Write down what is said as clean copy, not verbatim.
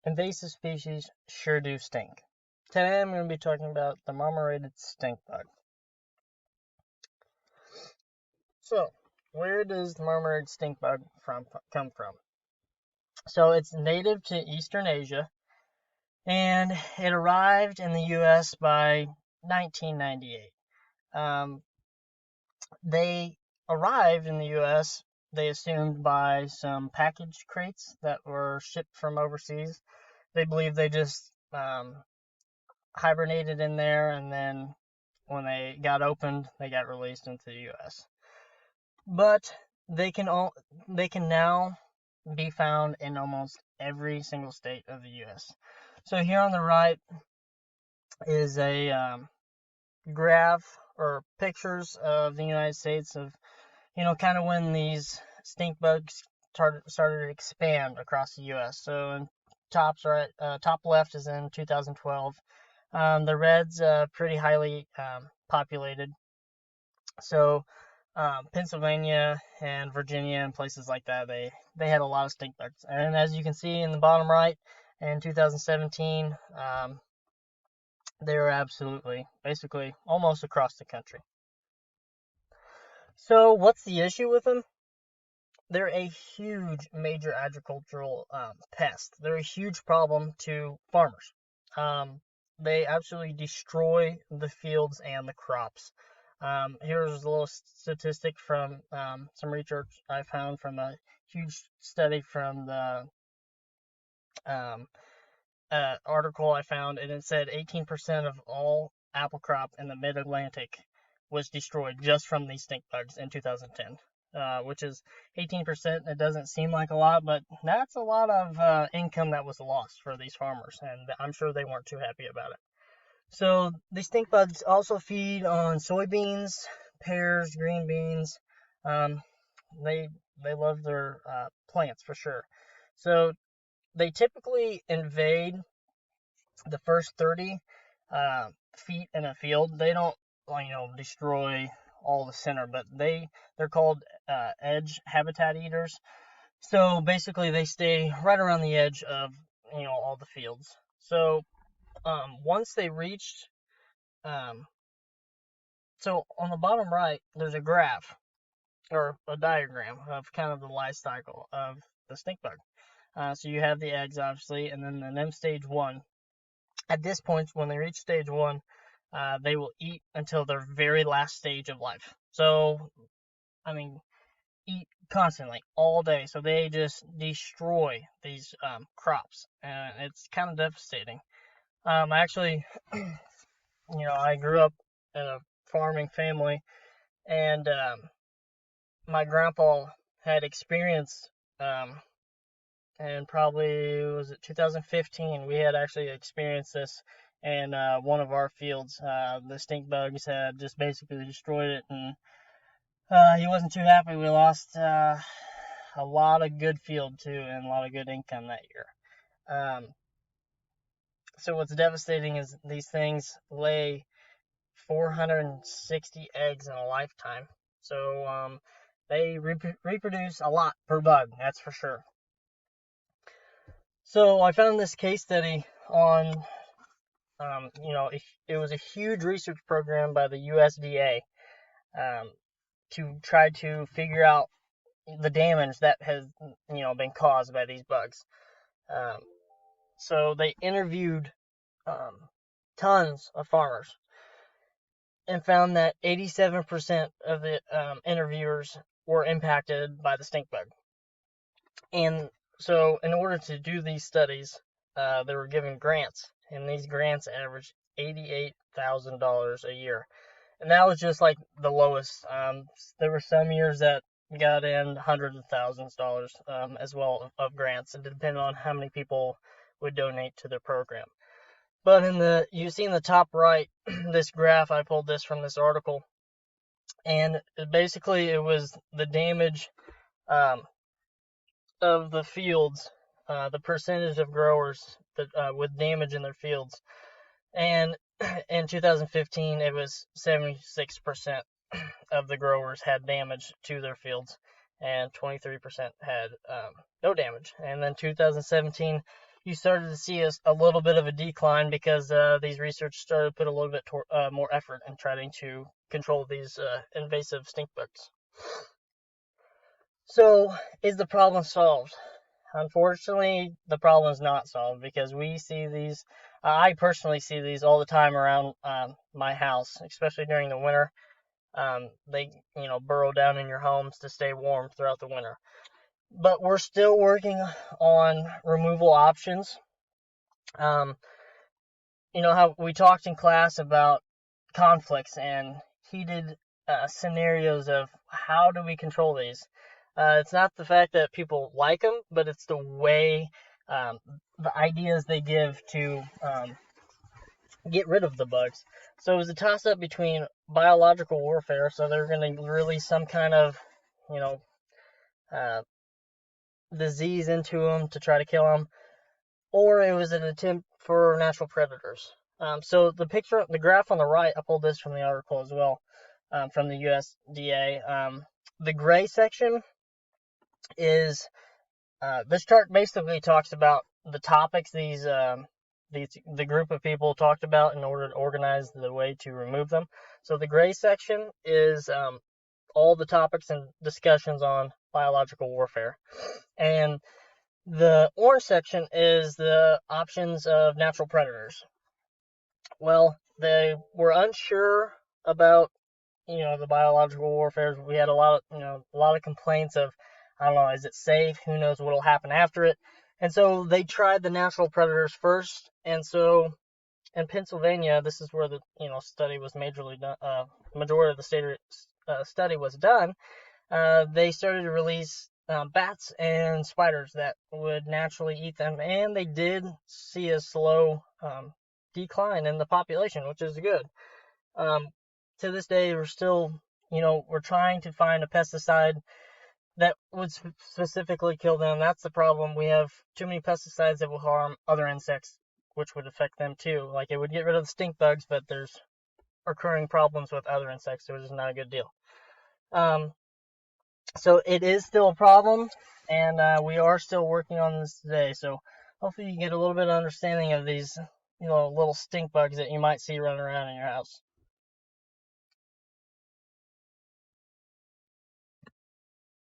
Invasive species sure do stink. Today I'm going to be talking about the marmorated stink bug. So, where does the marmorated stink bug come from? So, it's native to Eastern Asia, and it arrived in the U.S. by 1998. They arrived in the U.S., they assumed, by some package crates that were shipped from overseas. They believe they just hibernated in there, and then when they got opened, they got released into the U.S. But they can now be found in almost every single state of the U.S. So here on the right is a graph or pictures of the United States of, kind of when these stink bugs started to expand across the U.S. So in top left is in 2012. The red's pretty highly populated. So Pennsylvania and Virginia and places like that, they had a lot of stink bugs. And as you can see in the bottom right, in 2017, they were basically almost across the country. So what's the issue with them? They're a huge major agricultural pest. They're a huge problem to farmers. They absolutely destroy the fields and the crops. Here's a little statistic from some research I found from a huge study from the article I found, and it said 18% of all apple crop in the mid-Atlantic was destroyed just from these stink bugs in 2010, which is 18%. It doesn't seem like a lot, but that's a lot of income that was lost for these farmers, and I'm sure they weren't too happy about it. So these stink bugs also feed on soybeans, pears, green beans. They love their plants for sure. So they typically invade the first 30 feet in a field. They don't destroy all the center, but they're called edge habitat eaters. So basically they stay right around the edge of all the fields. So once they reached, so on the bottom right, there's a graph or a diagram of kind of the life cycle of the stink bug. So you have the eggs, obviously, and then the nymph stage 1. At this point, when they reach stage 1, they will eat until their very last stage of life. So, eat constantly, all day. So they just destroy these crops, and it's kind of devastating. Actually, I grew up in a farming family, and my grandpa had experienced, and probably was it 2015, we had actually experienced this in one of our fields. The stink bugs had just basically destroyed it, and he wasn't too happy. We lost a lot of good field too, and a lot of good income that year. So what's devastating is these things lay 460 eggs in a lifetime. So they reproduce a lot per bug, that's for sure. So I found this case study on, it was a huge research program by the USDA to try to figure out the damage that has, been caused by these bugs. So they interviewed tons of farmers and found that 87% of the interviewers were impacted by the stink bug. And so in order to do these studies, they were given grants, and these grants averaged $88,000 a year. And that was just like the lowest. There were some years that got in hundreds of thousands of dollars as well of grants. It depended on how many people would donate to their program. But you see in the top right, this graph, I pulled this from this article, and basically it was the damage of the fields, the percentage of growers that with damage in their fields. And in 2015, it was 76% of the growers had damage to their fields, and 23% had no damage. And then 2017, you started to see a little bit of a decline because these researchers started to put a little bit more effort in trying to control these invasive stink bugs. So, is the problem solved? Unfortunately, the problem is not solved because we see these. I personally see these all the time around my house, especially during the winter. They, burrow down in your homes to stay warm throughout the winter. But we're still working on removal options. How we talked in class about conflicts and heated scenarios of how do we control these. It's not the fact that people like them, but it's the way, the ideas they give to get rid of the bugs. So it was a toss-up between biological warfare, so they're going to release some kind of, disease into them to try to kill them, or it was an attempt for natural predators. So the graph on the right, I pulled this from the article as well, from the USDA. The gray section is, this chart basically talks about the topics the group of people talked about in order to organize the way to remove them. So the gray section is all the topics and discussions on biological warfare. And the orange section is the options of natural predators. Well, they were unsure about, the biological warfare. We had a lot of complaints of, I don't know, is it safe? Who knows what will happen after it? And so they tried the natural predators first. And so in Pennsylvania, this is where the study was majorly done. Majority of the study was done. They started to release bats and spiders that would naturally eat them, and they did see a slow decline in the population, which is good. To this day, we're still, we're trying to find a pesticide that would specifically kill them. That's the problem. We have too many pesticides that will harm other insects, which would affect them too. Like, it would get rid of the stink bugs, but there's occurring problems with other insects, so it's not a good deal. So it is still a problem, and we are still working on this today. So hopefully you get a little bit of understanding of these, little stink bugs that you might see running around in your house.